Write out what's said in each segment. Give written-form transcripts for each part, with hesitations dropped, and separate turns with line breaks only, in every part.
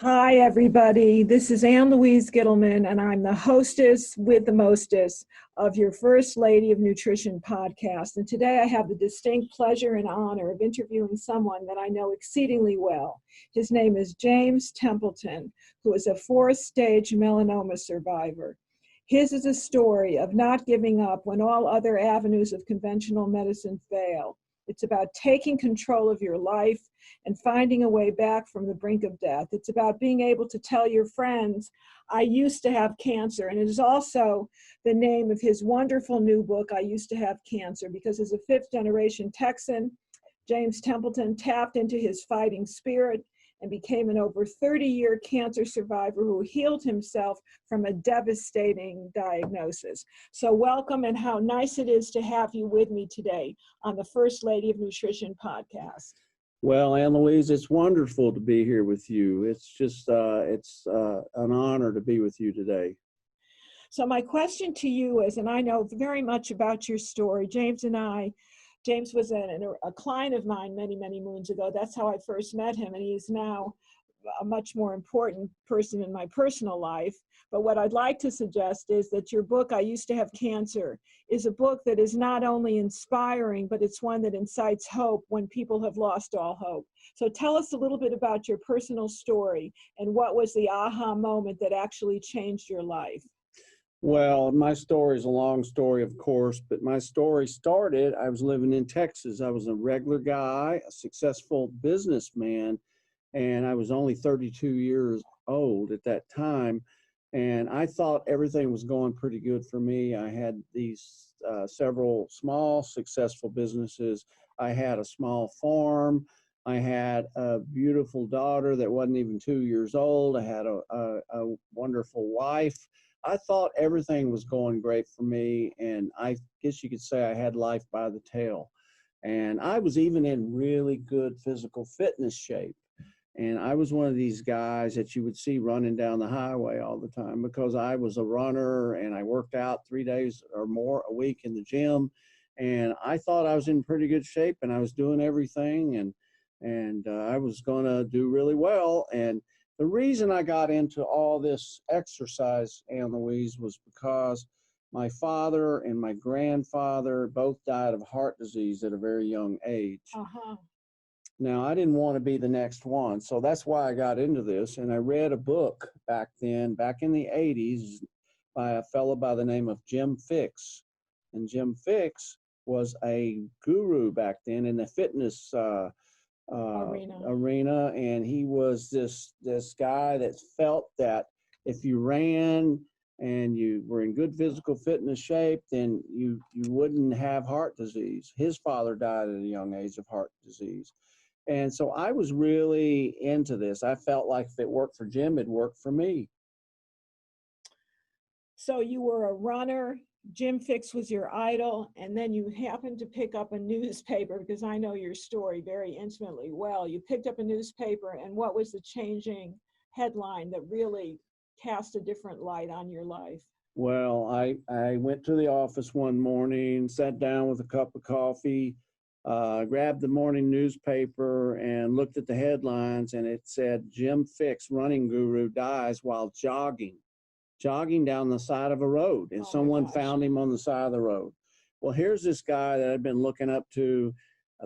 Hi, everybody. This is Louise Gittleman, and I'm the hostess with the mostest of your First Lady of Nutrition podcast. And today I have the distinct pleasure and honor of interviewing someone that I know exceedingly well. His name is James Templeton, who is a fourth-stage melanoma survivor. His is a story of not giving up when all other avenues of conventional medicine fail. It's about taking control of your life and finding a way back from the brink of death. It's about being able to tell your friends, I used to have cancer. And it is also the name of his wonderful new book, I Used to Have Cancer, because as a fifth generation Texan, James Templeton tapped into his fighting spirit and became an over 30-year cancer survivor who healed himself from a devastating diagnosis. So welcome, and how nice it is to have you with me today on the First Lady of Nutrition podcast.
Well, Louise, it's wonderful to be here with you. It's just, an honor to be with you today.
So my question to you is, and I know very much about your story, James was a client of mine many, many moons ago. That's how I first met him, and he is now a much more important person in my personal life. But what I'd like to suggest is that your book, I Used to Have Cancer, is a book that is not only inspiring, but it's one that incites hope when people have lost all hope. So tell us a little bit about your personal story and what was the aha moment that actually changed your life.
Well, my story is a long story, of course, but my story started, I was living in Texas. I was a regular guy, a successful businessman, and I was only 32 years old at that time. And I thought everything was going pretty good for me. I had these several small successful businesses. I had a small farm. I had a beautiful daughter that wasn't even 2 years old. I had a wonderful wife. I thought everything was going great for me, and I guess you could say I had life by the tail. And I was even in really good physical fitness shape. And I was one of these guys that you would see running down the highway all the time because I was a runner and I worked out 3 days or more a week in the gym. And I thought I was in pretty good shape and I was doing everything and I was going to do really well. And the reason I got into all this exercise, Louise, was because my father and my grandfather both died of heart disease at a very young age.
Uh-huh.
Now, I didn't want to be the next one, so that's why I got into this. And I read a book back then, back in the 80s, by a fellow by the name of Jim Fixx. And Jim Fixx was a guru back then in the fitness arena, and he was this guy that felt that if you ran and you were in good physical fitness shape, then you wouldn't have heart disease. His father died at a young age of heart disease. And so I was really into this. I felt like if it worked for Jim, it worked for me.
So you were a runner, Jim Fixx was your idol, and then you happened to pick up a newspaper, because I know your story very intimately well. You picked up a newspaper, and what was the changing headline that really cast a different light on your life?
Well, I went to the office one morning, sat down with a cup of coffee, grabbed the morning newspaper and looked at the headlines, and it said, Jim Fixx, running guru, dies while jogging down the side of a road, and someone found him on the side of the road. Well, here's this guy that I'd been looking up to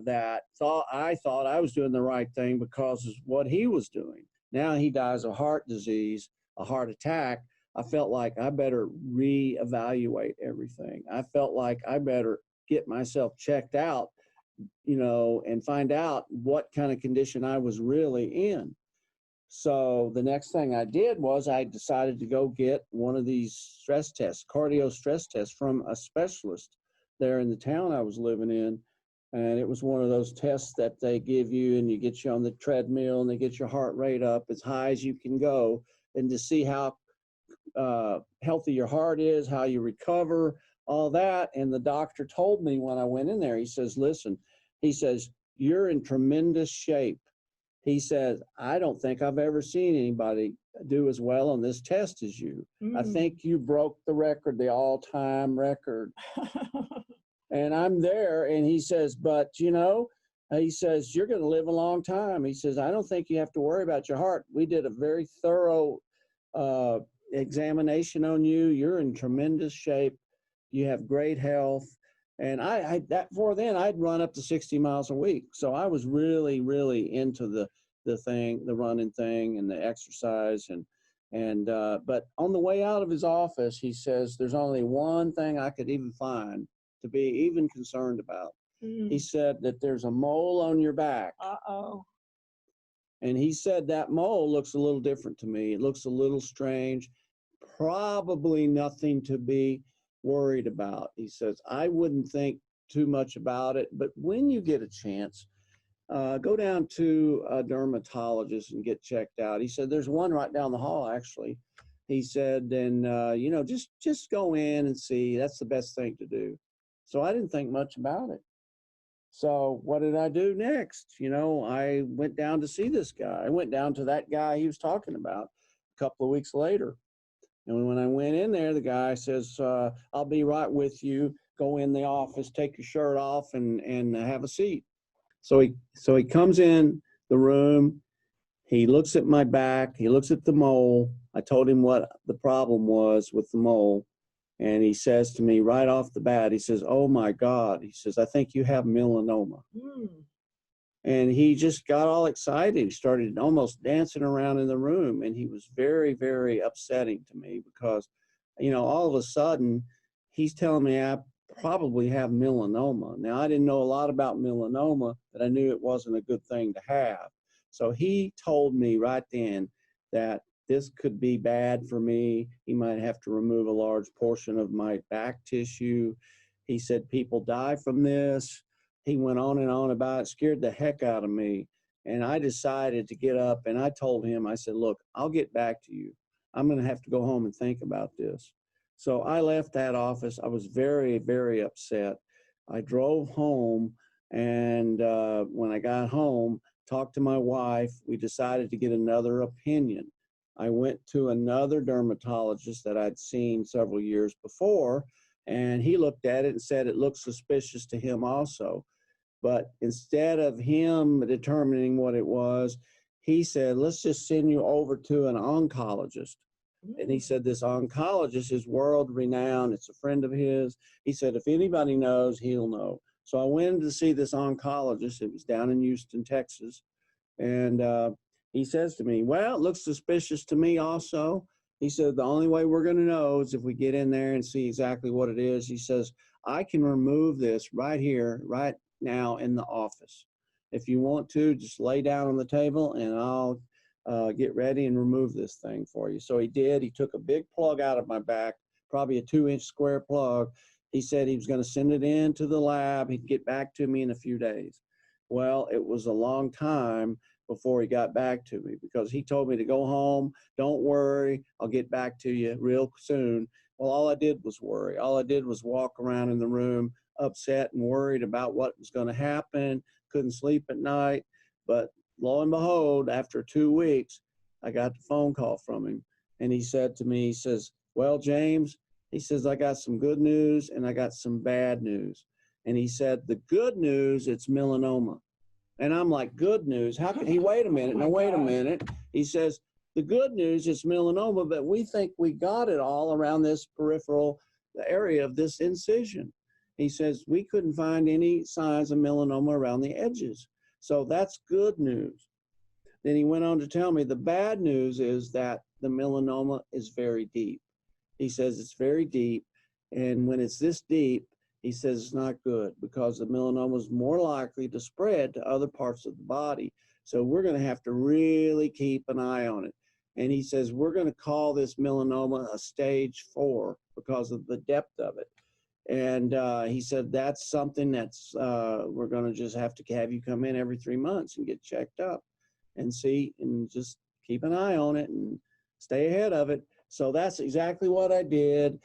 that I thought I was doing the right thing because of what he was doing. Now he dies of heart disease, a heart attack. I felt like I better reevaluate everything. I felt like I better get myself checked out, and find out what kind of condition I was really in. So the next thing I did was I decided to go get one of these stress tests, cardio stress tests, from a specialist there in the town I was living in. And it was one of those tests that they give you, and you get you on the treadmill and they get your heart rate up as high as you can go, and to see how healthy your heart is, how you recover, all that. And the doctor told me when I went in there, he says, listen, he says, you're in tremendous shape. He says, I don't think I've ever seen anybody do as well on this test as you. I think you broke the record, the all-time record. And I'm there, and he says, but He says, you're going to live a long time. He says, I don't think you have to worry about your heart. We did a very thorough examination on you. You're in tremendous shape. You have great health. And before then, I'd run up to 60 miles a week. So I was really, really into the running thing and the exercise. But on the way out of his office, he says, there's only one thing I could even find to be even concerned about. He said that there's a mole on your back.
Uh-oh.
And he said that mole looks a little different to me. It looks a little strange. Probably nothing to be worried about. He says, I wouldn't think too much about it, but when you get a chance, go down to a dermatologist and get checked out. He said, there's one right down the hall, actually. He said, and, just go in and see. That's the best thing to do. So I didn't think much about it. So what did I do next? I went down to see this guy. I went down to that guy he was talking about a couple of weeks later. And when I went in there, the guy says, I'll be right with you. Go in the office, take your shirt off and have a seat. So he comes in the room. He looks at my back. He looks at the mole. I told him what the problem was with the mole. And he says to me right off the bat, he says, oh my God. He says, I think you have melanoma. And he just got all excited. He started almost dancing around in the room. And he was very, very upsetting to me because, all of a sudden he's telling me I probably have melanoma. Now, I didn't know a lot about melanoma, but I knew it wasn't a good thing to have. So he told me right then that this could be bad for me. He might have to remove a large portion of my back tissue. He said people die from this. He went on and on about it, scared the heck out of me. And I decided to get up and I told him, I said, look, I'll get back to you. I'm going to have to go home and think about this. So I left that office. I was very, very upset. I drove home and when I got home, talked to my wife. We decided to get another opinion. I went to another dermatologist that I'd seen several years before, and he looked at it and said it looked suspicious to him also. But instead of him determining what it was, he said, let's just send you over to an oncologist. And he said, this oncologist is world renowned. It's a friend of his. He said, if anybody knows, he'll know. So I went to see this oncologist. It was down in Houston, Texas. And he says to me, well, it looks suspicious to me also. He said, the only way we're going to know is if we get in there and see exactly what it is. He says, I can remove this right here, right now in the office. If you want to, just lay down on the table and I'll get ready and remove this thing for you. So he did. He took a big plug out of my back, probably a 2-inch square plug. He said he was going to send it into the lab. He'd get back to me in a few days. Well, it was a long time before he got back to me because he told me to go home. Don't worry. I'll get back to you real soon. Well, all I did was worry. All I did was walk around in the room upset and worried about what was going to happen. Couldn't sleep at night. But lo and behold, after 2 weeks, I got the phone call from him. And he said to me, he says, well, James, he says, I got some good news and I got some bad news. And he said, the good news, it's melanoma. And I'm like, good news? How can he, wait a minute, now wait a minute. He says, the good news is melanoma, but we think we got it all around this peripheral area of this incision. He says, we couldn't find any signs of melanoma around the edges. So that's good news. Then he went on to tell me the bad news is that the melanoma is very deep. He says it's very deep. And when it's this deep, he says it's not good because the melanoma is more likely to spread to other parts of the body. So we're going to have to really keep an eye on it. And he says, we're going to call this melanoma a stage 4 because of the depth of it. And he said, that's something that's, we're going to just have to have you come in every 3 months and get checked up and see, and just keep an eye on it and stay ahead of it. So that's exactly what I did.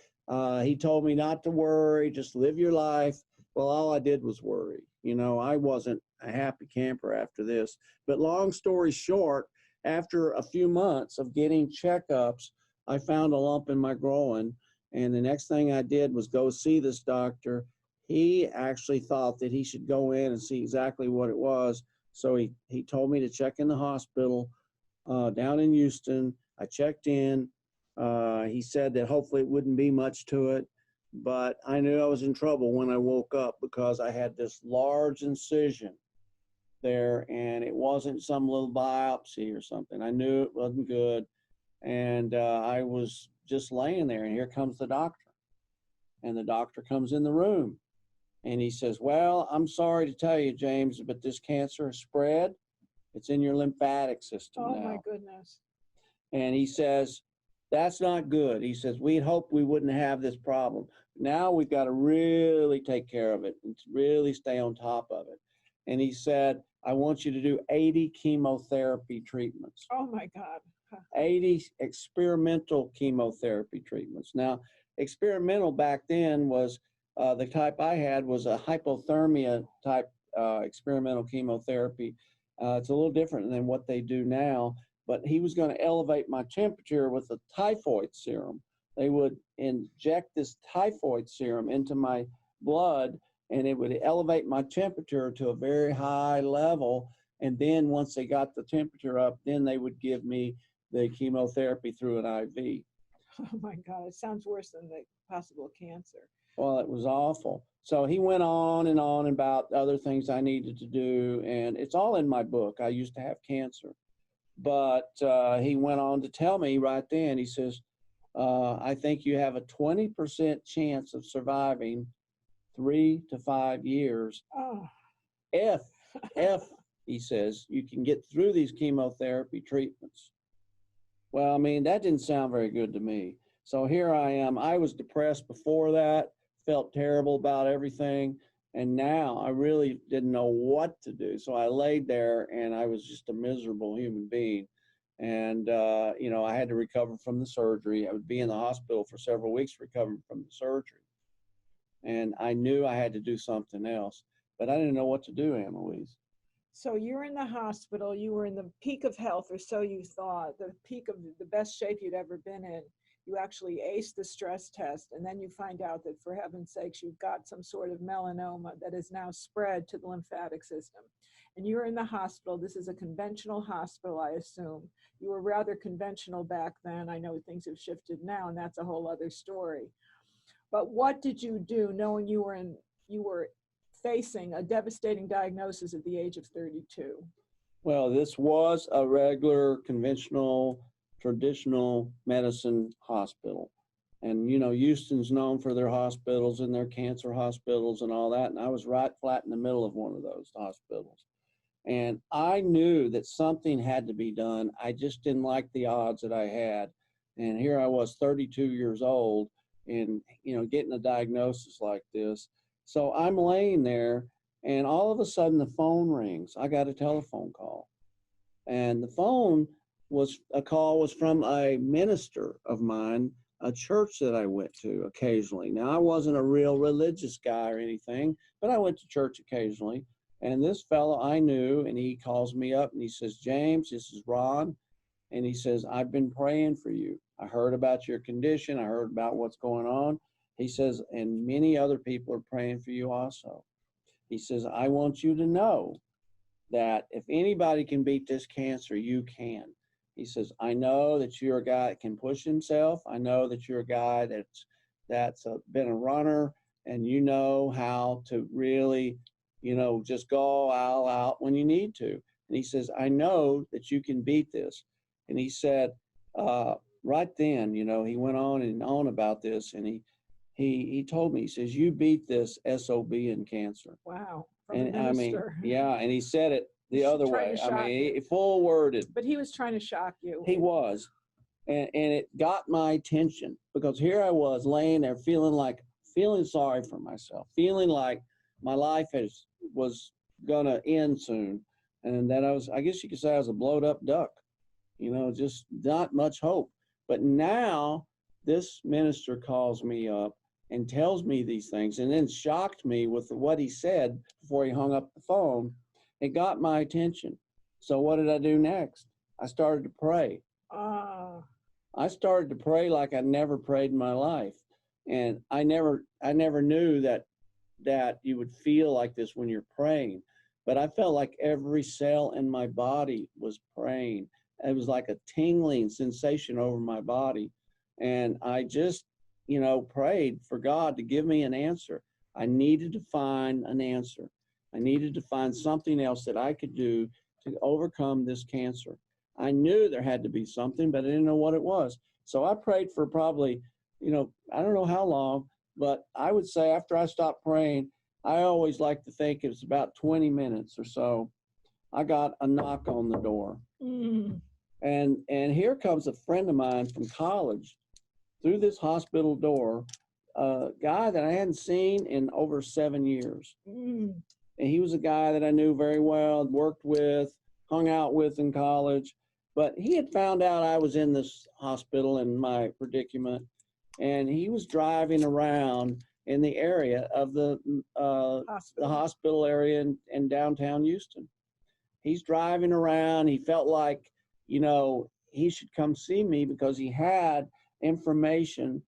He told me not to worry, just live your life. Well, all I did was worry. I wasn't a happy camper after this. But long story short, after a few months of getting checkups, I found a lump in my groin. And the next thing I did was go see this doctor. he actually thought that he should go in and see exactly what it was. So he told me to check in the hospital down in Houston. I checked in. He said that hopefully it wouldn't be much to it, but I knew I was in trouble when I woke up because I had this large incision there, and it wasn't some little biopsy or something. I knew it wasn't good, and I was just laying there, and here comes the doctor. And the doctor comes in the room, and he says, well, I'm sorry to tell you, James, but this cancer has spread. It's in your lymphatic system now.
Oh, my goodness.
And he says, that's not good. He says, we'd hoped we wouldn't have this problem. Now we've got to really take care of it and really stay on top of it. And he said, I want you to do 80 chemotherapy treatments.
Oh, my God.
80 experimental chemotherapy treatments. Now, experimental back then was the type I had was a hypothermia type experimental chemotherapy. It's a little different than what they do now, but he was going to elevate my temperature with a typhoid serum. They would inject this typhoid serum into my blood, and it would elevate my temperature to a very high level. And then once they got the temperature up, then they would give me the chemotherapy through an IV.
Oh, my God. It sounds worse than the possible cancer.
Well, it was awful. So he went on about other things I needed to do, and it's all in my book. I used to have cancer. But he went on to tell me right then, he says, I think you have a 20% chance of surviving 3 to 5 years.
Oh.
If, he says, you can get through these chemotherapy treatments. Well, I mean, that didn't sound very good to me. So here I am. I was depressed before that, felt terrible about everything. And now I really didn't know what to do. So I laid there and I was just a miserable human being. And, I had to recover from the surgery. I would be in the hospital for several weeks recovering from the surgery. And I knew I had to do something else, but I didn't know what to do, Ann Louise.
So you're in the hospital, you were in the peak of health, or so you thought, the peak of the best shape you'd ever been in. You actually aced the stress test, and then you find out that, for heaven's sakes, you've got some sort of melanoma that is now spread to the lymphatic system. And you're in the hospital. This is a conventional hospital, I assume. You were rather conventional back then. I know things have shifted now, and that's a whole other story. But what did you do knowing you were facing a devastating diagnosis at the age of 32?
Well, this was a regular, conventional, traditional medicine hospital. And, Houston's known for their hospitals and their cancer hospitals and all that. And I was right flat in the middle of one of those hospitals. And I knew that something had to be done. I just didn't like the odds that I had. And here I was, 32 years old, and, getting a diagnosis like this. So I'm laying there, and all of a sudden the phone rings. I got a telephone call. And the phone was from a minister of mine, a church that I went to occasionally. Now, I wasn't a real religious guy or anything, but I went to church occasionally. And this fellow I knew, and he calls me up and he says, James, this is Ron. And he says, I've been praying for you. I heard about your condition. I heard about what's going on. He says, and many other people are praying for you also. He says, I want you to know that if anybody can beat this cancer, you can. He says, I know that you're a guy that can push himself. I know that you're a guy that's been a runner, and you know how to really, just go all out when you need to. And he says, I know that you can beat this. And he said, right then, he went on and on about this, and he told me, he says, you beat this SOB in cancer.
Wow.
And I mean, yeah, and he said it the other way. I mean, full worded.
But he was trying to shock you.
He was. And it got my attention, because here I was laying there feeling sorry for myself, feeling like my life was going to end soon. And that I guess you could say I was a blowed up duck, just not much hope. But now this minister calls me up and tells me these things, and then shocked me with what he said before he hung up the phone. It got my attention. So what did I do next? I started to pray. I started to pray like I never prayed in my life. And I never knew that that you would feel like this when you're praying, but I felt like every cell in my body was praying. It was like a tingling sensation over my body. And I just, prayed for God to give me an answer. I needed to find an answer. I needed to find something else that I could do to overcome this cancer. I knew there had to be something, but I didn't know what it was. So I prayed for probably, I don't know how long, but I would say after I stopped praying, I always like to think it was about 20 minutes or so, I got a knock on the door. And here comes a friend of mine from college through this hospital door, a guy that I hadn't seen in over 7 years. And he was a guy that I knew very well, worked with, hung out with in college. But he had found out I was in this hospital in my predicament, and he was driving around in the area of the hospital area in downtown Houston. He's driving around. He felt like, he should come see me because he had information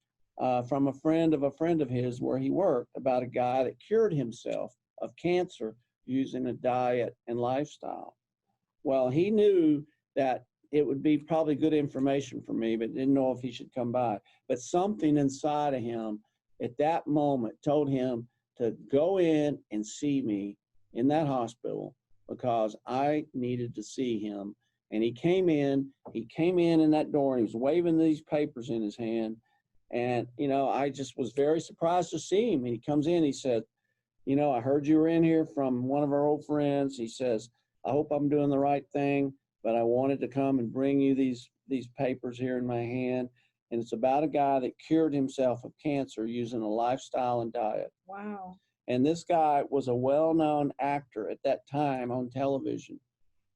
from a friend of his where he worked about a guy that cured himself of cancer using a diet and lifestyle. Well, he knew that it would be probably good information for me, but didn't know if he should come by. But something inside of him at that moment told him to go in and see me in that hospital because I needed to see him. And he came in that door, and he was waving these papers in his hand. And, I just was very surprised to see him. And he comes in, he said, I heard you were in here from one of our old friends. He says, I hope I'm doing the right thing, but I wanted to come and bring you these papers here in my hand. And it's about a guy that cured himself of cancer using a lifestyle and diet.
Wow.
And this guy was a well-known actor at that time on television.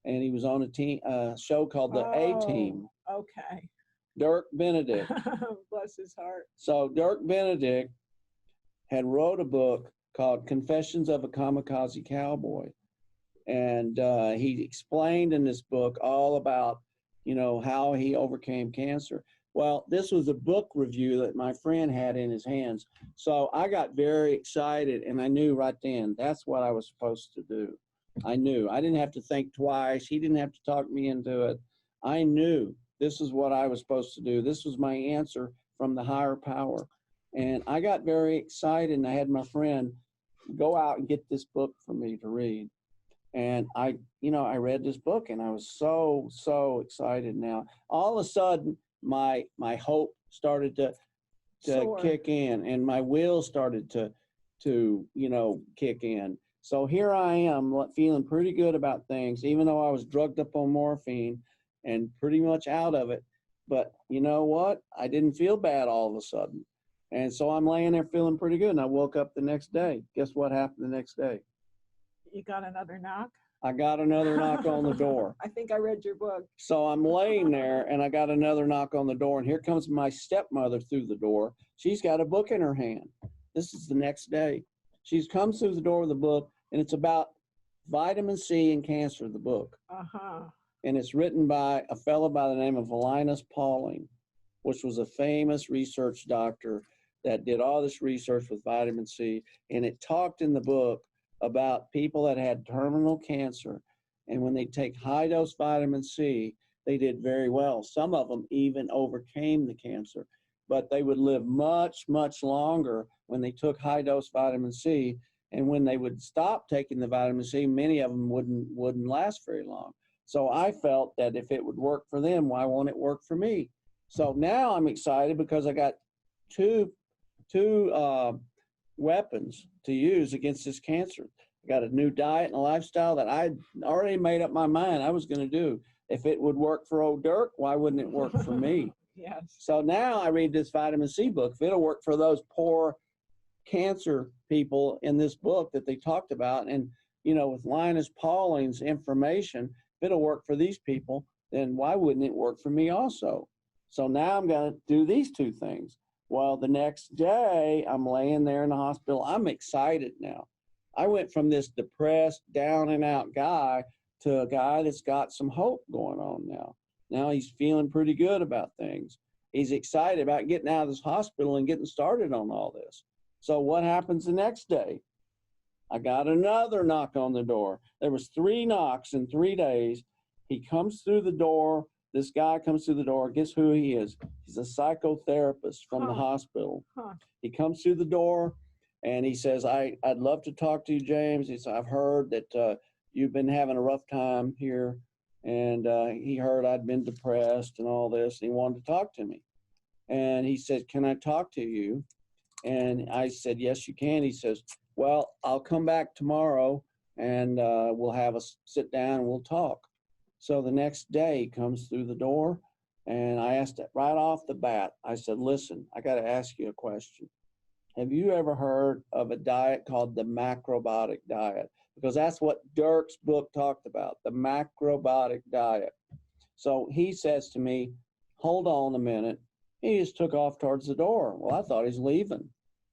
And he was on a show called The A-Team.
Okay.
Dirk Benedict.
Bless his heart.
So Dirk Benedict had wrote a book called Confessions of a Kamikaze Cowboy. And he explained in this book all about, how he overcame cancer. Well, this was a book review that my friend had in his hands. So I got very excited, and I knew right then that's what I was supposed to do. I knew. I didn't have to think twice. He didn't have to talk me into it. I knew this is what I was supposed to do. This was my answer from the higher power. And I got very excited, and I had my friend go out and get this book for me to read. And I read this book, and I was so excited now. All of a sudden, my hope started to kick in, and my will started to kick in. So here I am feeling pretty good about things, even though I was drugged up on morphine and pretty much out of it. But you know what? I didn't feel bad all of a sudden. And so I'm laying there feeling pretty good. And I woke up the next day. Guess what happened the next day?
You got another knock?
I got another knock on the door.
I think I read your book.
So I'm laying there, and I got another knock on the door. And here comes my stepmother through the door. She's got a book in her hand. This is the next day. She comes through the door with a book, and it's about vitamin C and cancer, the book. And it's written by a fellow by the name of Linus Pauling, which was a famous research doctor that did all this research with vitamin C. And it talked in the book about people that had terminal cancer. And when they take high dose vitamin C, they did very well. Some of them even overcame the cancer, but they would live much, much longer when they took high dose vitamin C. And when they would stop taking the vitamin C, many of them wouldn't last very long. So I felt that if it would work for them, why won't it work for me? So now I'm excited because I got two weapons to use against this cancer. I got a new diet and a lifestyle that I already made up my mind I was going to do. If it would work for old Dirk, why wouldn't it work for me?
Yes.
So now I read this vitamin C book. If it'll work for those poor cancer people in this book that they talked about, and with Linus Pauling's information, if it'll work for these people, then why wouldn't it work for me also? So now I'm going to do these two things. Well, the next day I'm laying there in the hospital. I'm excited now. I went from this depressed, down and out guy to a guy that's got some hope going on now. Now he's feeling pretty good about things. He's excited about getting out of this hospital and getting started on all this. So what happens the next day? I got another knock on the door. There was 3 knocks in 3 days. He comes through the door. This guy comes through the door. Guess who he is? He's a psychotherapist from the hospital. He comes through the door and he says, I'd love to talk to you, James. He said, I've heard that you've been having a rough time here. And he heard I'd been depressed and all this. And he wanted to talk to me. And he said, can I talk to you? And I said, yes, you can. He says, well, I'll come back tomorrow and we'll have a sit down and we'll talk. So the next day he comes through the door and I asked it right off the bat. I said, listen, I got to ask you a question. Have you ever heard of a diet called the macrobiotic diet? Because that's what Dirk's book talked about, the macrobiotic diet. So he says to me, hold on a minute. He just took off towards the door. Well, I thought he's leaving.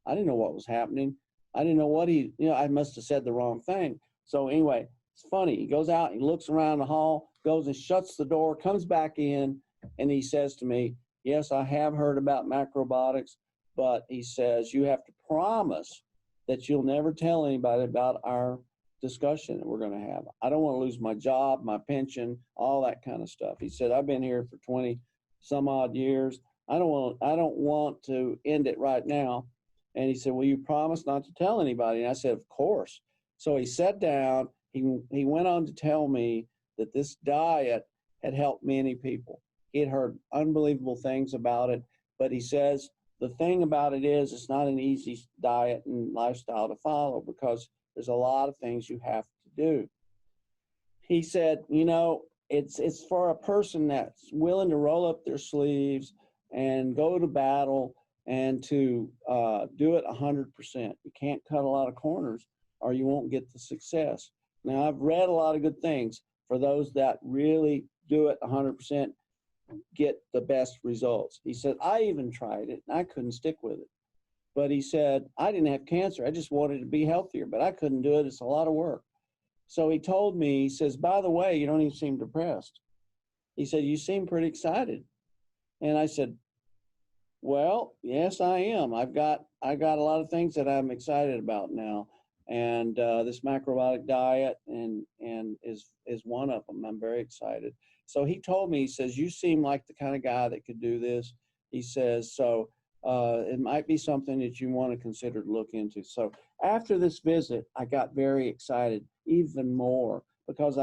I didn't know what was happening. I didn't know what I must have said the wrong thing. So anyway, it's funny. He goes out, he looks around the hall, goes and shuts the door, comes back in, and he says to me, yes, I have heard about macrobiotics, but he says, you have to promise that you'll never tell anybody about our discussion that we're going to have. I don't want to lose my job, my pension, all that kind of stuff. He said, I've been here for 20 some odd years. I don't want to end it right now. And he said, well, you promised not to tell anybody. And I said, of course. So he sat down. He went on to tell me that this diet had helped many people. He had heard unbelievable things about it. But he says, the thing about it is it's not an easy diet and lifestyle to follow because there's a lot of things you have to do. He said, it's for a person that's willing to roll up their sleeves and go to battle and to do it 100%. You can't cut a lot of corners or you won't get the success. Now, I've read a lot of good things for those that really do it 100%, get the best results. He said, I even tried it and I couldn't stick with it. But he said, I didn't have cancer. I just wanted to be healthier, but I couldn't do it. It's a lot of work. So he told me, he says, by the way, you don't even seem depressed. He said, you seem pretty excited. And I said, well, yes, I am. I got a lot of things that I'm excited about now. And this macrobiotic diet and is one of them. I'm very excited. So he told me, he says, you seem like the kind of guy that could do this. He says, so it might be something that you want to consider to look into. So after this visit, I got very excited even more because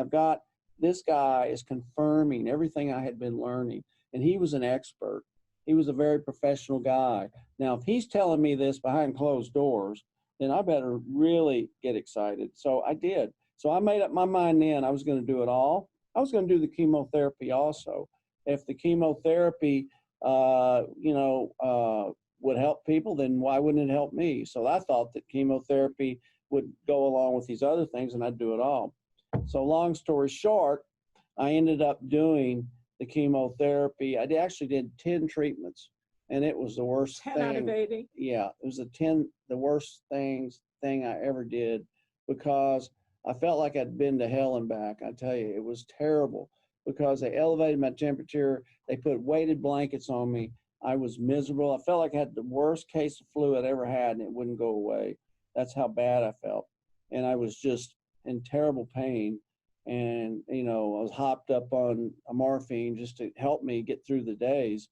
this guy is confirming everything I had been learning. And he was an expert. He was a very professional guy. Now, if he's telling me this behind closed doors, then I better really get excited. So I did. So I made up my mind then I was going to do it all. I was going to do the chemotherapy also. If the chemotherapy, would help people, then why wouldn't it help me? So I thought that chemotherapy would go along with these other things and I'd do it all. So long story short, I ended up doing the chemotherapy. I actually did 10 treatments and it was the worst
10
thing.
out of 80.
Yeah, it was the worst thing I ever did because I felt like I'd been to hell and back. I tell you, it was terrible because they elevated my temperature. They put weighted blankets on me. I was miserable. I felt like I had the worst case of flu I'd ever had and it wouldn't go away. That's how bad I felt. And I was just in terrible pain. And, I was hopped up on a morphine just to help me get through the days.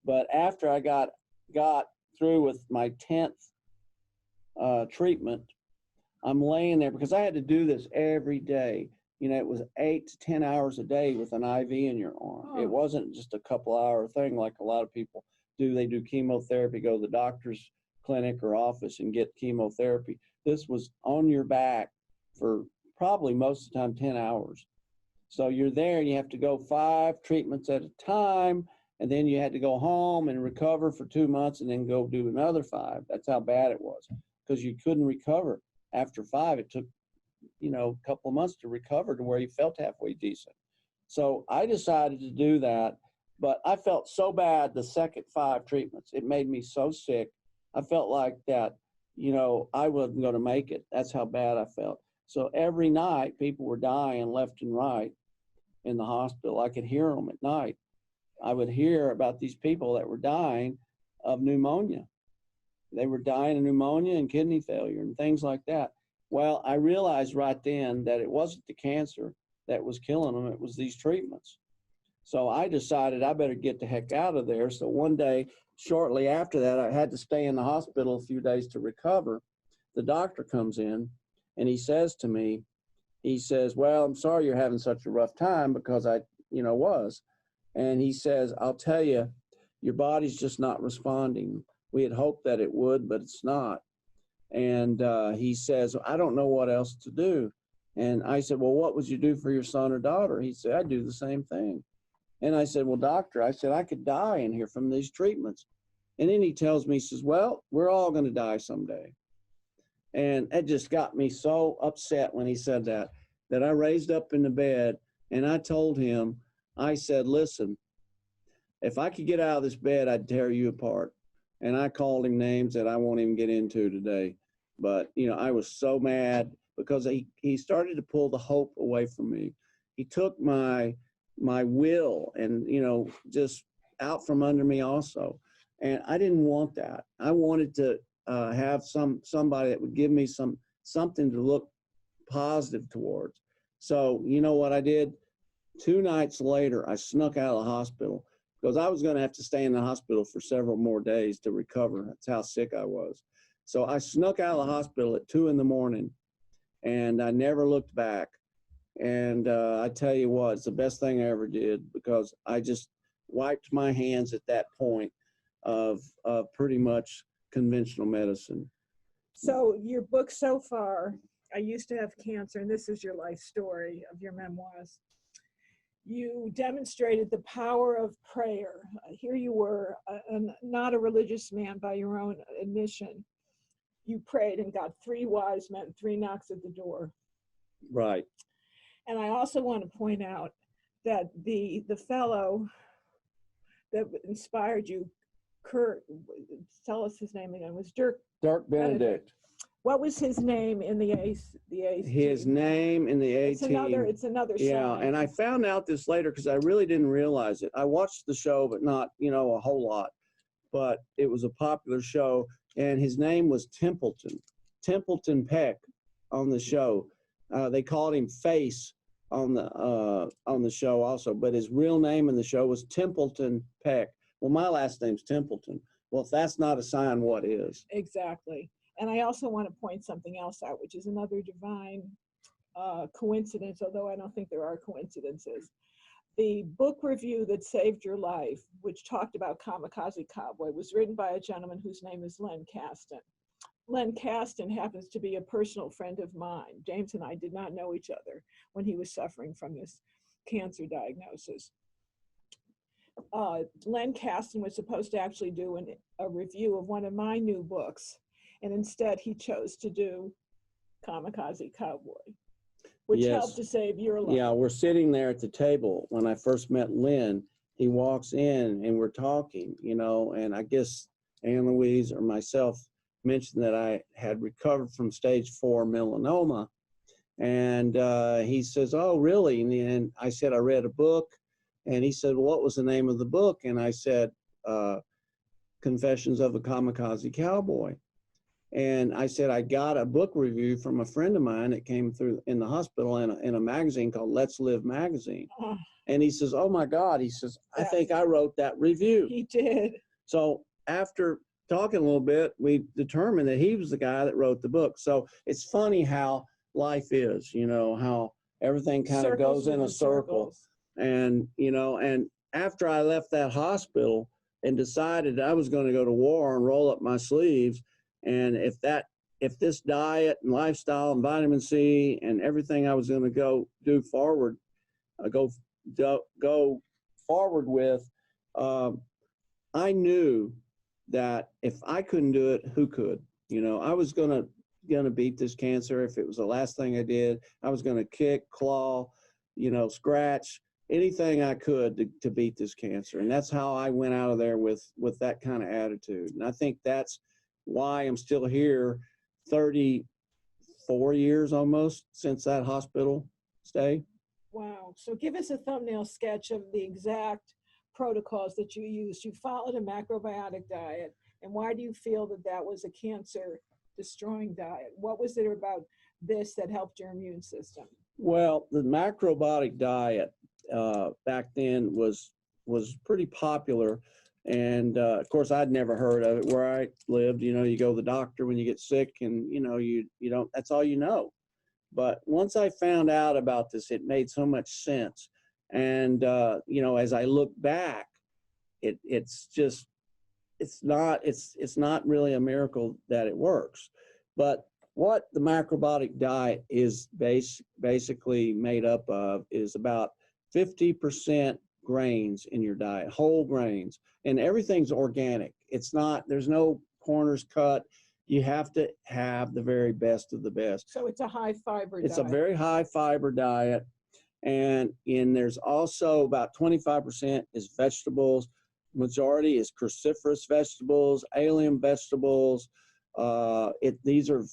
But after I got through with my 10th treatment, I'm laying there because I had to do this every day. It was 8 to 10 hours a day with an IV in your arm.
Oh.
It wasn't just a couple hour thing like a lot of people do. They do chemotherapy, go to the doctor's clinic or office and get chemotherapy. This was on your back for probably most of the time 10 hours. So you're there, you have to go 5 treatments at a time, and then you had to go home and recover for 2 months and then go do another 5. That's how bad it was because you couldn't recover after 5. It took a couple of months to recover to where you felt halfway decent. So I decided to do that, but I felt so bad the second 5 treatments. It made me so sick. I felt like that, I wasn't going to make it. That's how bad I felt. So every night people were dying left and right in the hospital. I could hear them at night. I would hear about these people that were dying of pneumonia. They were dying of pneumonia and kidney failure and things like that. Well, I realized right then that it wasn't the cancer that was killing them, it was these treatments. So I decided I better get the heck out of there. So one day, shortly after that, I had to stay in the hospital a few days to recover. The doctor comes in and he says to me, he says, well, I'm sorry you're having such a rough time, because I, was. And he says, I'll tell you, your body's just not responding. We had hoped that it would, but it's not. And he says, I don't know what else to do. And I said, well, what would you do for your son or daughter? He said, I'd do the same thing. And I said, well, doctor, I said, I could die in here from these treatments. And then he tells me, he says, well, we're all going to die someday. And it just got me so upset when he said that I raised up in the bed and I told him, I said, listen, if I could get out of this bed, I'd tear you apart. And I called him names that I won't even get into today. But, I was so mad because he started to pull the hope away from me. He took my will and, just out from under me also. And I didn't want that. I wanted to have somebody that would give me something to look positive towards. So you know what I did? 2 nights later, I snuck out of the hospital because I was going to have to stay in the hospital for several more days to recover. That's how sick I was. So I snuck out of the hospital at 2 a.m. and I never looked back. And I tell you what, it's the best thing I ever did, because I just wiped my hands at that point of pretty much conventional medicine.
So your book so far, I used to have cancer, and this is your life story of your memoirs. You demonstrated the power of prayer. Here you were, not a religious man by your own admission. You prayed and got 3 wise men, 3 knocks at the door.
Right.
And I also want to point out that the fellow that inspired you, Kurt, tell us his name again, was Dirk
Benedict.
What was his name in the ACE?
His name in the A
It's
team.
It's another
Yeah,
sign.
and I found out this later because I really didn't realize it. I watched the show, but not, a whole lot. But it was a popular show, and his name was Templeton Peck on the show. They called him Face on the show also, but his real name in the show was Templeton Peck. Well, my last name's Templeton. Well, if that's not a sign, what is?
Exactly. And I also want to point something else out, which is another divine coincidence, although I don't think there are coincidences. The book review that saved your life, which talked about Kamikaze Cowboy, was written by a gentleman whose name is Len Kasten. Len Kasten happens to be a personal friend of mine. James and I did not know each other when he was suffering from this cancer diagnosis. Len Kasten was supposed to actually do a review of one of my new books, and instead he chose to do Kamikaze Cowboy, which helped to save your life.
Yeah, we're sitting there at the table when I first met Len. He walks in and we're talking, and I guess Louise or myself mentioned that I had recovered from stage 4 melanoma. And he says, oh, really? And I said, I read a book. And he said, well, what was the name of the book? And I said, Confessions of a Kamikaze Cowboy. And I said, I got a book review from a friend of mine that came through in the hospital in a magazine called Let's Live magazine. And he says, oh my God, he says, I think I wrote that review.
He did.
So after talking a little bit, we determined that he was the guy that wrote the book. So it's funny how life is, how everything kind of goes in a circle. And, and after I left that hospital and decided I was going to go to war and roll up my sleeves, and if this diet and lifestyle and vitamin C and everything I was going to go forward with, I knew that if I couldn't do it, who could? I was gonna beat this cancer. If it was the last thing I did, I was gonna kick, claw, scratch, anything I could to beat this cancer. And that's how I went out of there with that kind of attitude. And I think that's why I'm still here 34 years almost since that hospital stay.
Wow. So give us a thumbnail sketch of the exact protocols that you used. You followed a macrobiotic diet. And why do you feel that was a cancer destroying diet? What was it about this that helped your immune system?
Well, the macrobiotic diet back then was pretty popular. And of course, I'd never heard of it. Where I lived, you go to the doctor when you get sick, and you don't. That's all you know. But once I found out about this, it made so much sense. And as I look back, it's not really a miracle that it works. But what the macrobiotic diet is basically made up of is about 50% grains in your diet, whole grains, and everything's organic. There's no corners cut. You have to have the very best of the best.
So it's a high fiber diet.
It's a very high fiber diet. And there's also about 25% is vegetables. Majority is cruciferous vegetables, allium vegetables. These are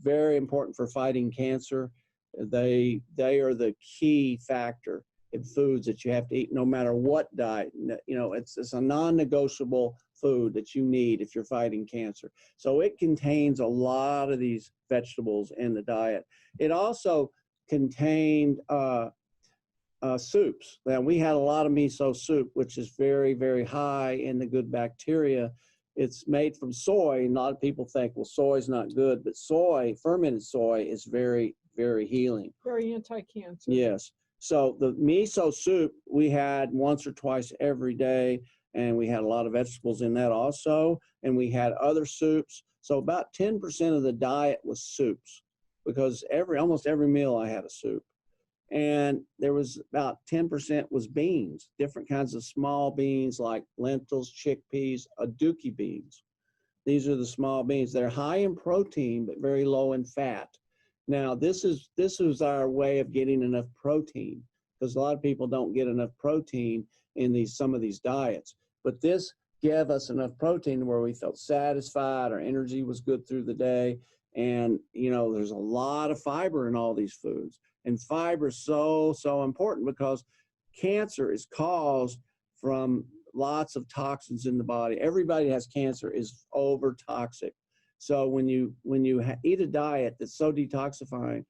very important for fighting cancer. They are the key factor in foods that you have to eat no matter what diet. It's a non-negotiable food that you need if you're fighting cancer. So it contains a lot of these vegetables in the diet. It also contained soups. Now, we had a lot of miso soup, which is very, very high in the good bacteria. It's made from soy, and a lot of people think, well, soy is not good, but fermented soy is very, very healing.
Very anti-cancer.
Yes. So the miso soup we had once or twice every day, and we had a lot of vegetables in that also, and we had other soups. So about 10% of the diet was soups, because almost every meal I had a soup. And there was about 10% was beans, different kinds of small beans like lentils, chickpeas, aduki beans. These are the small beans. They're high in protein, but very low in fat. Now, this is our way of getting enough protein, because a lot of people don't get enough protein in some of these diets. But this gave us enough protein where we felt satisfied, our energy was good through the day. And, there's a lot of fiber in all these foods. And fiber is so important, because cancer is caused from lots of toxins in the body. Everybody that has cancer is over toxic. So when you eat a diet that's so detoxifying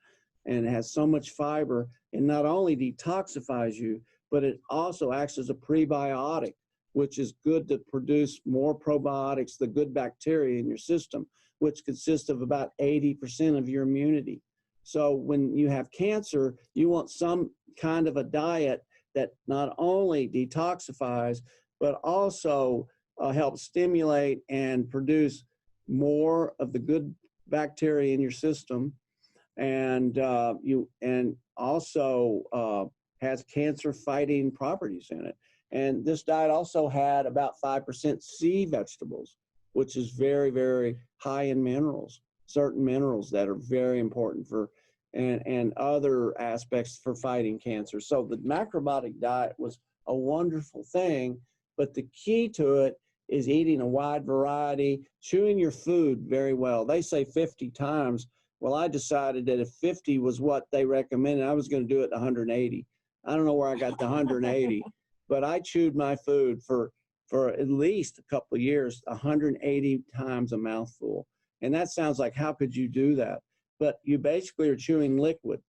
and has so much fiber, it not only detoxifies you, but it also acts as a prebiotic, which is good to produce more probiotics, the good bacteria in your system, which consists of about 80% of your immunity. So when you have cancer, you want some kind of a diet that not only detoxifies, but also helps stimulate and produce more of the good bacteria in your system, and also has cancer-fighting properties in it. And this diet also had about 5% sea vegetables, which is very, very high in minerals, certain minerals that are very important and other aspects for fighting cancer. So the macrobiotic diet was a wonderful thing, but the key to it is eating a wide variety, chewing your food very well. They say 50 times. Well, I decided that if 50 was what they recommended, I was going to do it 180. I don't know where I got the 180, but I chewed my food for at least a couple of years, 180 times a mouthful. And that sounds like, how could you do that? But you basically are chewing liquid.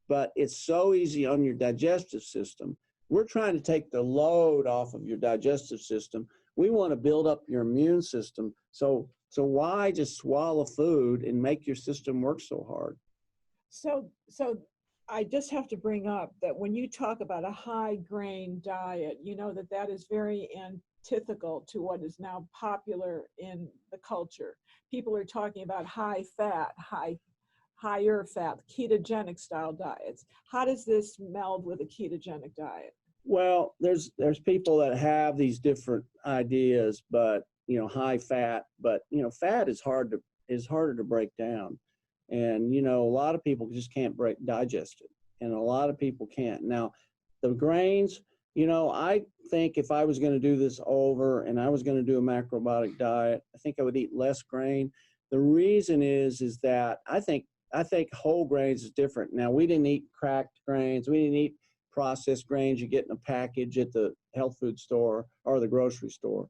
But it's so easy on your digestive system. We're trying to take the load off of your digestive system. We want to build up your immune system. So why just swallow food and make your system work so hard?
So I just have to bring up that when you talk about a high grain diet, that is very antithetical to what is now popular in the culture. People are talking about high fat, higher fat, ketogenic style diets. How does this meld with a ketogenic diet?
Well, there's people that have these different ideas, but high fat, but fat is harder to break down, and a lot of people just can't digest it, and a lot of people can't. Now, the grains, I think if I was going to do this over and I was going to do a macrobiotic diet, I think I would eat less grain. The reason is that I think whole grains is different. Now, we didn't eat cracked grains. We didn't eat processed grains you get in a package at the health food store or the grocery store.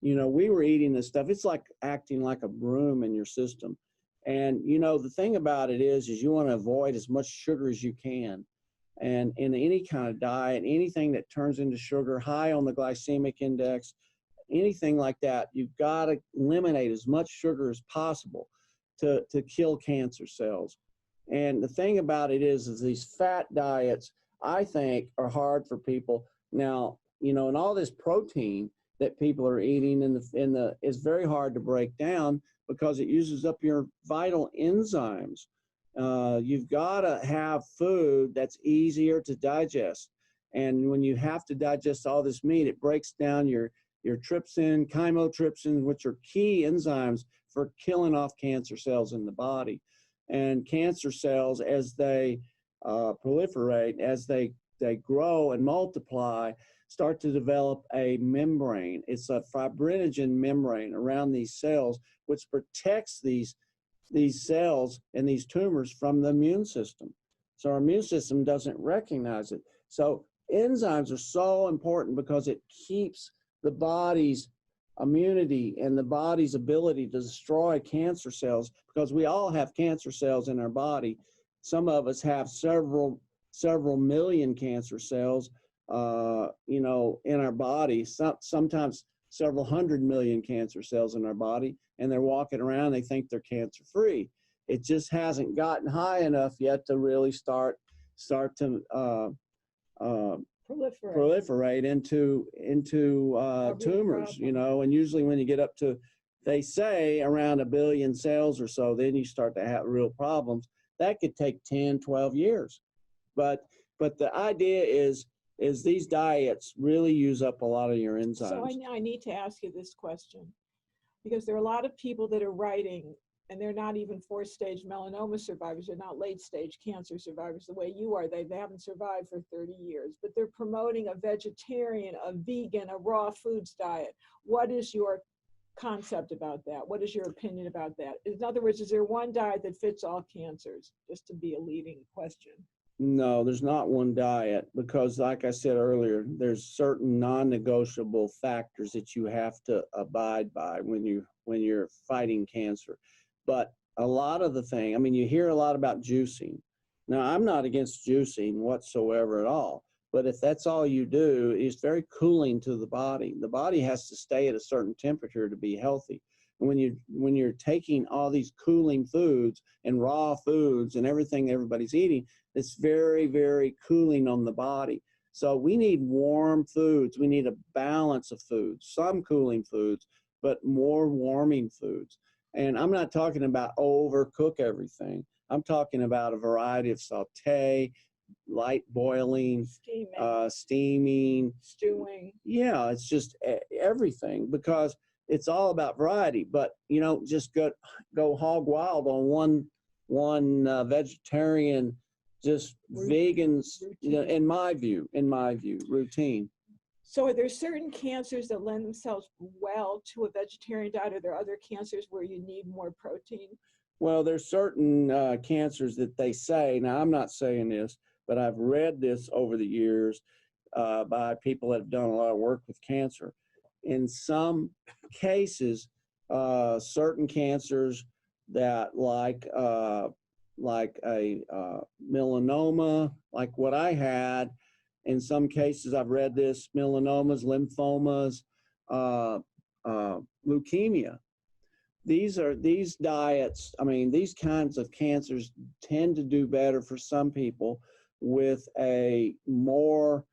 We were eating this stuff. It's like acting like a broom in your system. And, you know, the thing about it is you want to avoid as much sugar as you can. And in any kind of diet, anything that turns into sugar, high on the glycemic index, anything like that, you've got to eliminate as much sugar as possible to kill cancer cells. And the thing about it is these fat diets, I think, are hard for people. Now, you know, and all this protein that people are eating is very hard to break down because it uses up your vital enzymes. You've got to have food that's easier to digest. And when you have to digest all this meat, it breaks down your trypsin, chymotrypsin, which are key enzymes for killing off cancer cells in the body. And cancer cells, as they proliferate, as they grow and multiply, start to develop a membrane. It's a fibrinogen membrane around these cells, which protects these cells and these tumors from the immune system. So our immune system doesn't recognize it. So enzymes are so important because it keeps the body's immunity and the body's ability to destroy cancer cells, because we all have cancer cells in our body. Some of us have several million cancer cells, you know, in our body, sometimes several 100 million cancer cells in our body, and they're walking around, they think they're cancer free. It just hasn't gotten high enough yet to really start to proliferate into tumors, you know. And usually when you get up to, they say, around 1 billion cells or so, then you start to have real problems. That could take 10, 12 years. But the idea is these diets really use up a lot of your enzymes.
So I need to ask you this question, because there are a lot of people that are writing, and they're not even 4-stage melanoma survivors. They're not late-stage cancer survivors the way you are. They haven't survived for 30 years, but they're promoting a vegetarian, a vegan, a raw foods diet. What is your concept about that? What is your opinion about that? In other words, is there one diet that fits all cancers? Just to be a leading question.
No, there's not one diet, because like I said earlier, there's certain non-negotiable factors that you have to abide by when you're fighting cancer. But a lot of the thing, I mean, you hear a lot about juicing. Now, I'm not against juicing whatsoever at all, but if that's all you do, it's very cooling to the body. The body has to stay at a certain temperature to be healthy. And when you're taking all these cooling foods and raw foods and everything everybody's eating, it's very, very cooling on the body. So we need warm foods. We need a balance of foods, some cooling foods, but more warming foods. And I'm not talking about overcook everything. I'm talking about a variety of saute, light boiling, steaming,
stewing.
Yeah, it's just everything, because it's all about variety. But, you know, just go hog wild on one vegetarian, just vegans, you know, in my view, routine.
So are there certain cancers that lend themselves well to a vegetarian diet? Are there other cancers where you need more protein?
Well, there's certain cancers that they say, now I'm not saying this, but I've read this over the years by people that have done a lot of work with cancer. In some cases, certain cancers that like a melanoma, like what I had, in some cases I've read this, melanomas, lymphomas, leukemia. These diets, I mean, these kinds of cancers tend to do better for some people with a more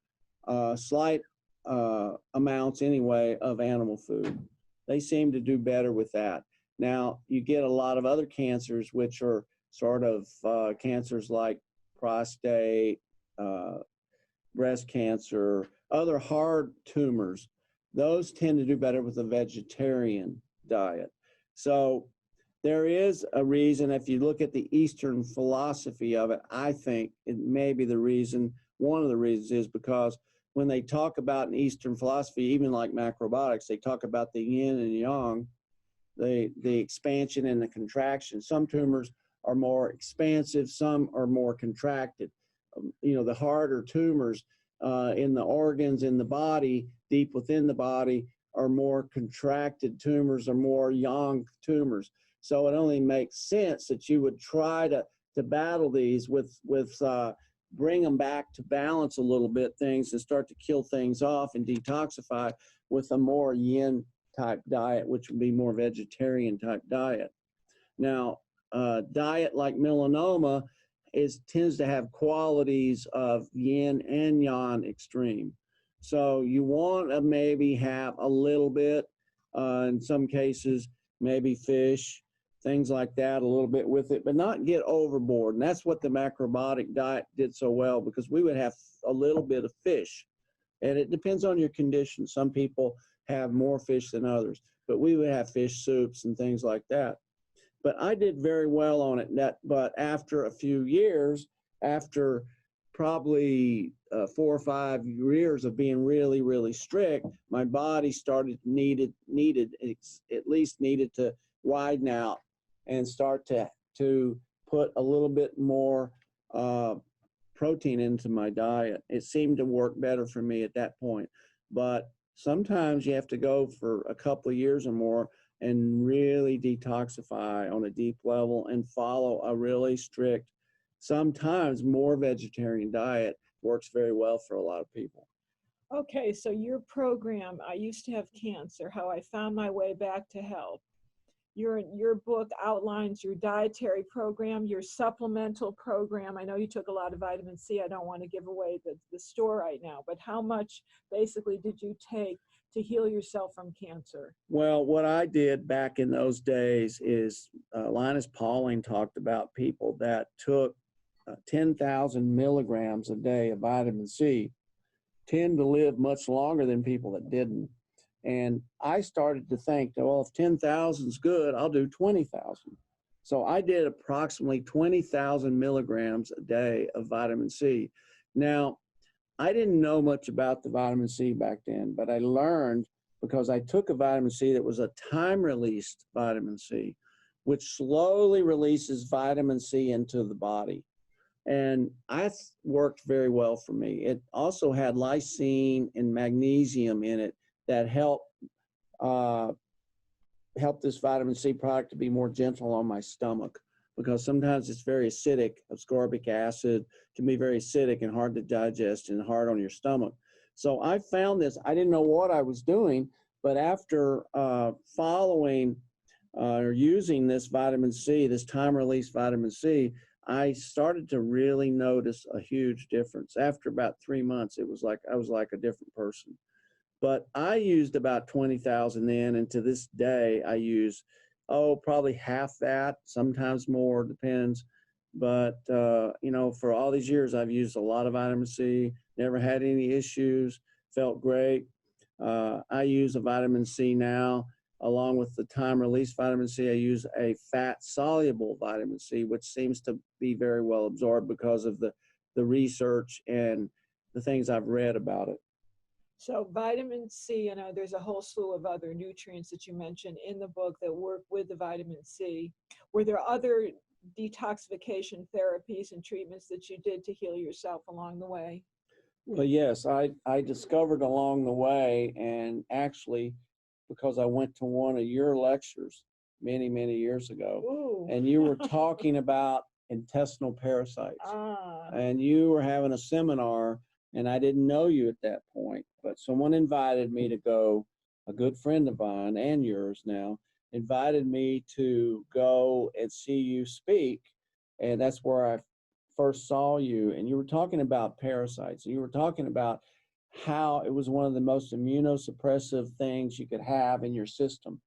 slight amounts anyway of animal food. They seem to do better with that. Now, you get a lot of other cancers, which are sort of cancers like prostate, breast cancer, other hard tumors. Those tend to do better with a vegetarian diet. So there is a reason, if you look at the Eastern philosophy of it, I think it may be the reason, one of the reasons is because when they talk about an Eastern philosophy, even like macrobiotics, they talk about the yin and yang, the expansion and the contraction. Some tumors are more expansive, some are more contracted. You know, the harder tumors in the organs in the body, deep within the body, are more contracted tumors, are more yang tumors. So it only makes sense that you would try to battle these with bring them back to balance a little bit, things, and start to kill things off and detoxify with a more yin type diet, which would be more vegetarian type diet. Now, diet like melanoma tends to have qualities of yin and yang extreme. So you want to maybe have a little bit, in some cases, maybe fish, things like that, a little bit with it, but not get overboard. And that's what the macrobiotic diet did so well, because we would have a little bit of fish. And it depends on your condition. Some people have more fish than others, but we would have fish soups and things like that. But I did very well on it. But after a few years, after probably 4 or 5 years of being really, really strict, my body needed to widen out and start to put a little bit more protein into my diet. It seemed to work better for me at that point. But sometimes you have to go for a couple of years or more and really detoxify on a deep level and follow a really strict, sometimes more vegetarian diet works very well for a lot of people.
Okay, so your program, I used to have cancer, how I found my way back to health. Your book outlines your dietary program, your supplemental program. I know you took a lot of vitamin C. I don't want to give away the store right now, but how much basically did you take to heal yourself from cancer?
Well, what I did back in those days is Linus Pauling talked about people that took 10,000 milligrams a day of vitamin C tend to live much longer than people that didn't. And I started to think, well, if 10,000 is good, I'll do 20,000. So I did approximately 20,000 milligrams a day of vitamin C. Now, I didn't know much about the vitamin C back then, but I learned because I took a vitamin C that was a time-released vitamin C, which slowly releases vitamin C into the body. And I worked very well for me. It also had lysine and magnesium in it that help this vitamin C product to be more gentle on my stomach, because sometimes it's very acidic. Ascorbic acid can be very acidic and hard to digest and hard on your stomach. So I found this. I didn't know what I was doing, but after following or using this vitamin C, this time-release vitamin C, I started to really notice a huge difference. After about 3 months, it was like I was like a different person. But I used about 20,000 then, and to this day, I use, probably half that, sometimes more, depends. But, for all these years, I've used a lot of vitamin C, never had any issues, felt great. I use a vitamin C now, along with the time-release vitamin C. I use a fat-soluble vitamin C, which seems to be very well absorbed because of the research and the things I've read about it.
So vitamin C, there's a whole slew of other nutrients that you mentioned in the book that work with the vitamin C. Were there other detoxification therapies and treatments that you did to heal yourself along the way?
Well, yes, I discovered along the way, and actually, because I went to one of your lectures many, many years ago,
Ooh.
and you were talking about intestinal parasites, and you were having a seminar, and I didn't know you at that point, but someone invited me to go, a good friend of mine and yours now, invited me to go and see you speak, and that's where I first saw you, and you were talking about parasites, and you were talking about how it was one of the most immunosuppressive things you could have in your system.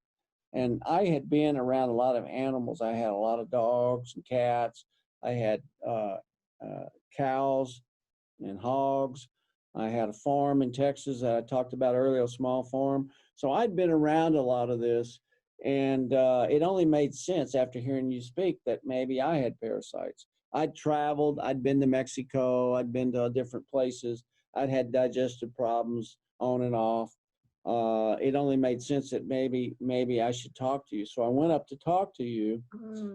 And I had been around a lot of animals. I had a lot of dogs and cats. I had cows and hogs. I had a farm in Texas that I talked about earlier, a small farm. So I'd been around a lot of this, and it only made sense after hearing you speak that maybe I had parasites. I'd traveled, I'd been to Mexico, I'd been to different places. I'd had digestive problems on and off. It only made sense that maybe I should talk to you. So I went up to talk to you,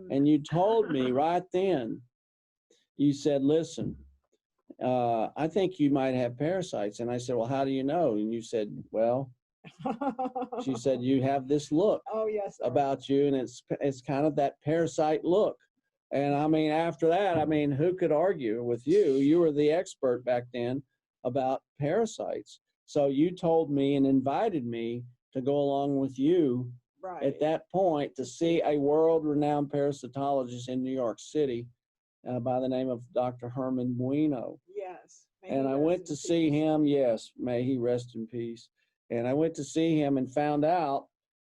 and you told me right then, you said, listen, I think you might have parasites. And I said, well, how do you know? And you said, well, She said, you have this look
Oh, yes.
about you, and it's kind of that parasite look. And I mean, after that, I mean, who could argue with you? You were the expert back then about parasites. So you told me and invited me to go along with you
Right.
at that point to see a world-renowned parasitologist in New York City by the name of Dr. Herman Bueno.
Yes.
And I went to see him. Yes, may he rest in peace. And I went to see him and found out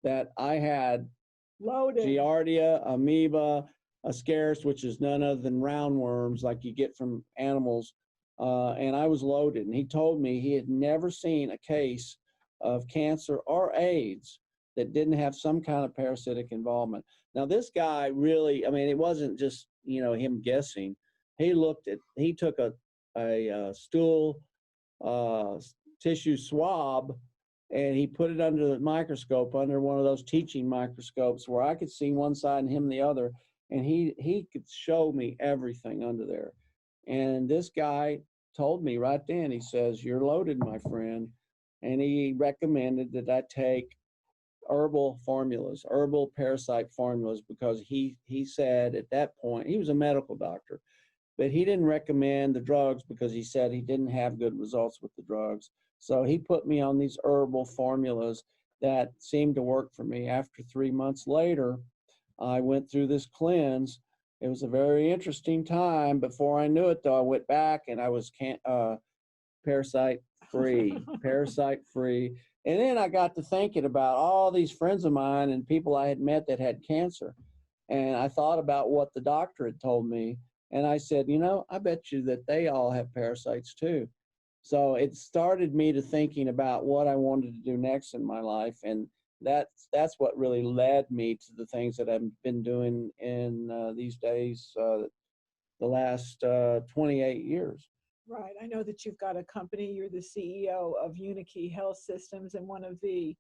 that I had
Loaded.
Giardia, amoeba, ascaris, which is none other than roundworms like you get from animals. And I was loaded. And he told me he had never seen a case of cancer or AIDS that didn't have some kind of parasitic involvement. Now, this guy really, I mean, it wasn't just, you know, him guessing. He took a stool tissue swab, and he put it under the microscope, under one of those teaching microscopes where I could see one side and him the other, and he could show me everything under there. And this guy told me right then, he says, you're loaded, my friend. And he recommended that I take herbal formulas, herbal parasite formulas, because he said at that point, he was a medical doctor, but he didn't recommend the drugs because he said he didn't have good results with the drugs. So he put me on these herbal formulas that seemed to work for me. After 3 months later, I went through this cleanse. It was a very interesting time. Before I knew it, though, I went back and I was parasite free, parasite free. And then I got to thinking about all these friends of mine and people I had met that had cancer. And I thought about what the doctor had told me. And I said, you know, I bet you that they all have parasites too. So it started me to thinking about what I wanted to do next in my life. And that's what really led me to the things that I've been doing in these days, the last 28 years.
Right. I know that you've got a company. You're the CEO of Uni Key Health Systems, and one of the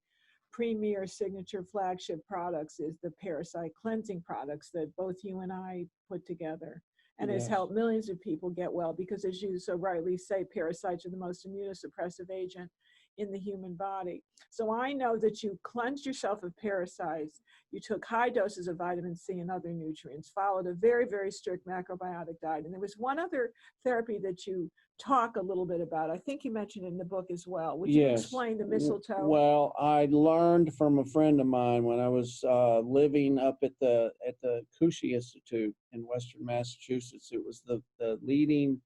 premier signature flagship products is the parasite cleansing products that both you and I put together, and has helped millions of people get well, because, as you so rightly say, parasites are the most immunosuppressive agent in the human body. So I know that you cleansed yourself of parasites, you took high doses of vitamin C and other nutrients, followed a very, very strict macrobiotic diet. And there was one other therapy that you talk a little bit about. I think you mentioned it in the book as well. Would you explain the mistletoe?
Well, I learned from a friend of mine when I was living up at the Cushy Institute in Western Massachusetts. It was the leading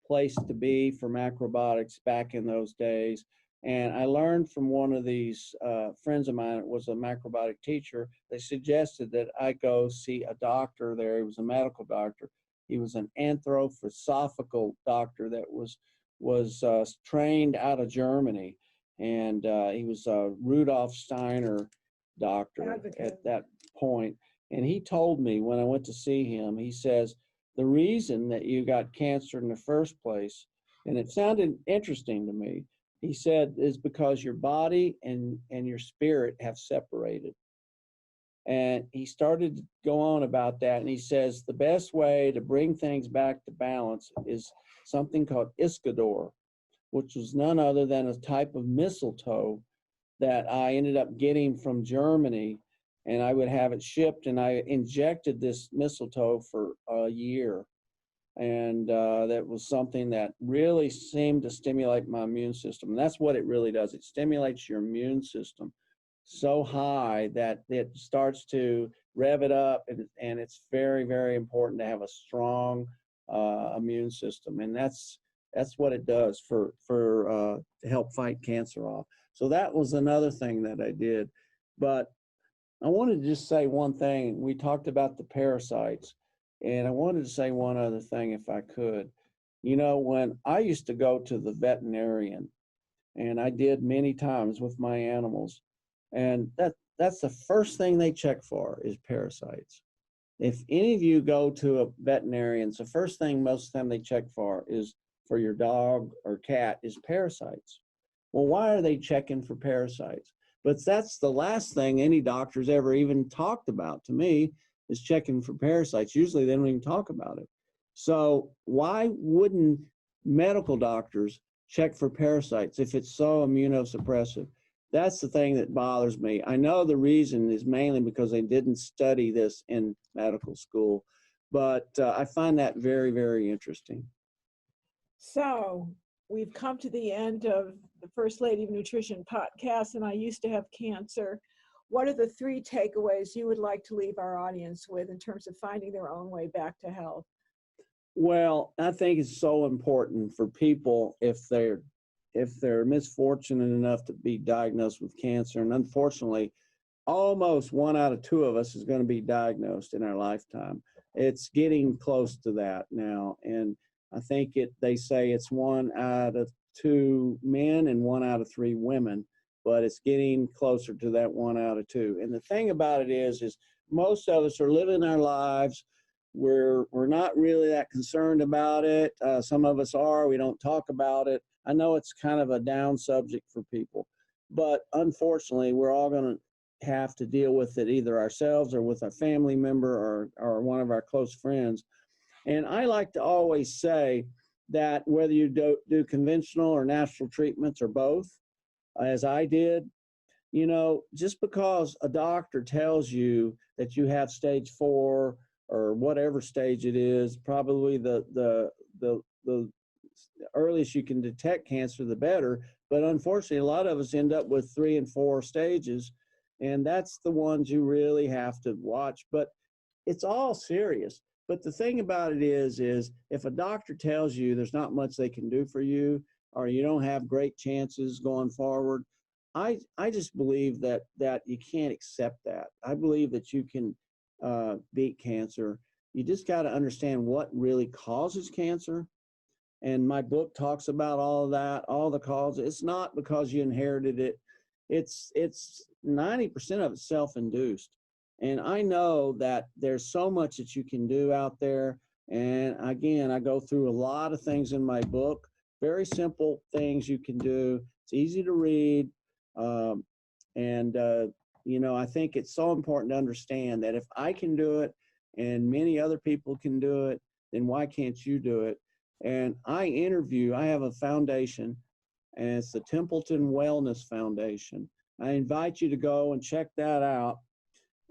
place to be for macrobiotics back in those days. And I learned from one of these friends of mine, it was a macrobiotic teacher. They suggested that I go see a doctor there. He was a medical doctor. He was an anthroposophical doctor that was trained out of Germany. And he was a Rudolf Steiner doctor at that point. And he told me when I went to see him, he says, the reason that you got cancer in the first place, and it sounded interesting to me, he said, is because your body and your spirit have separated. And he started to go on about that. And he says, the best way to bring things back to balance is something called Iscador, which was none other than a type of mistletoe that I ended up getting from Germany. And I would have it shipped, and I injected this mistletoe for a year. And that was something that really seemed to stimulate my immune system. And that's what it really does. It stimulates your immune system so high that it starts to rev it up. And it's very, very important to have a strong immune system. And that's what it does to help fight cancer off. So that was another thing that I did. But I wanted to just say one thing. We talked about the parasites. And I wanted to say one other thing, if I could. You know, when I used to go to the veterinarian, and I did many times with my animals, and that's the first thing they check for is parasites. If any of you go to a veterinarian, the first thing most of the time they check for is for your dog or cat is parasites. Well, why are they checking for parasites? But that's the last thing any doctor's ever even talked about to me, is checking for parasites. Usually they don't even talk about it. So why wouldn't medical doctors check for parasites if it's so immunosuppressive? That's the thing that bothers me. I know the reason is mainly because they didn't study this in medical school, but I find that very, very interesting.
So we've come to the end of the First Lady of Nutrition podcast, and I used to have cancer. What are the 3 takeaways you would like to leave our audience with in terms of finding their own way back to health?
Well, I think it's so important for people if they're misfortunate enough to be diagnosed with cancer, and unfortunately, almost 1 out of 2 of us is going to be diagnosed in our lifetime. It's getting close to that now, and I think they say it's 1 out of 2 men and 1 out of 3 women, but it's getting closer to that 1 out of 2. And the thing about it is most of us are living our lives. We're not really that concerned about it. Some of us are. We don't talk about it. I know it's kind of a down subject for people, but unfortunately, we're all going to have to deal with it either ourselves or with a family member or one of our close friends. And I like to always say that whether you do conventional or natural treatments or both, as I did, just because a doctor tells you that you have stage 4 or whatever stage it is, probably the earliest you can detect cancer, the better. But unfortunately, a lot of us end up with 3 and 4 stages, and that's the ones you really have to watch. But it's all serious. But the thing about it is if a doctor tells you there's not much they can do for you, or you don't have great chances going forward, I just believe that you can't accept that. I believe that you can beat cancer. You just got to understand what really causes cancer. And my book talks about all of that, all the causes. It's not because you inherited it. It's 90% of it self-induced. And I know that there's so much that you can do out there. And again, I go through a lot of things in my book, very simple things you can do. It's easy to read. I think it's so important to understand that if I can do it and many other people can do it, then why can't you do it? And I have a foundation, and it's the Templeton Wellness Foundation. I invite you to go and check that out,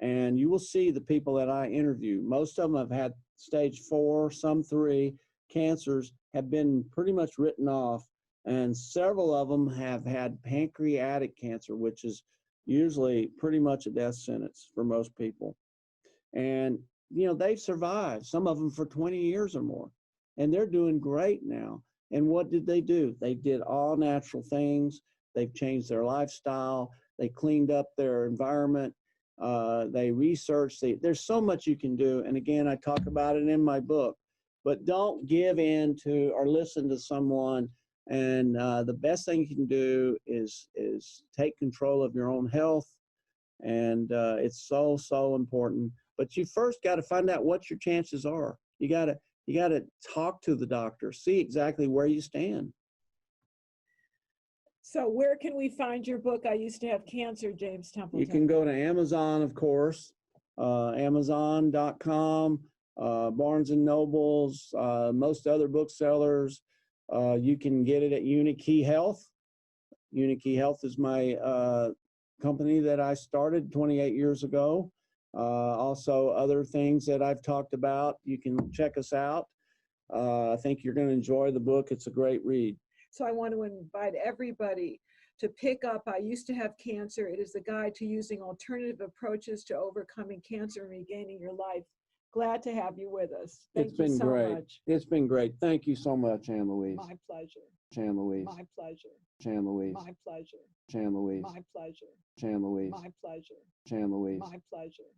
and you will see the people that I interview. Most of them have had stage 4, some 3. Cancers have been pretty much written off, and several of them have had pancreatic cancer, which is usually pretty much a death sentence for most people. And, they've survived, some of them for 20 years or more, and they're doing great now. And what did they do? They did all natural things. They've changed their lifestyle. They cleaned up their environment. They researched. There's so much you can do. And again, I talk about it in my book. But don't give in to or listen to someone. And the best thing you can do is take control of your own health. And it's so, so important. But you first got to find out what your chances are. You got to talk to the doctor, see exactly where you stand.
So where can we find your book, I Used to Have Cancer, James Templeton?
You can go to Amazon, of course, Amazon.com, Barnes & Nobles, most other booksellers. You can get it at Uni Key Health. Uni Key Health is my company that I started 28 years ago. Also, other things that I've talked about, you can check us out. I think you're going to enjoy the book. It's a great read.
So I want to invite everybody to pick up I Used to Have Cancer. It is a guide to using alternative approaches to overcoming cancer and regaining your life. Glad to have you with us. Thank you so much.
It's been great. Thank you so much, Ann Louise.
My pleasure.
Ann Louise.
My pleasure.
Ann Louise.
My pleasure.
Ann Louise.
My pleasure.
Ann Louise.
My pleasure.
Ann Louise.
My pleasure.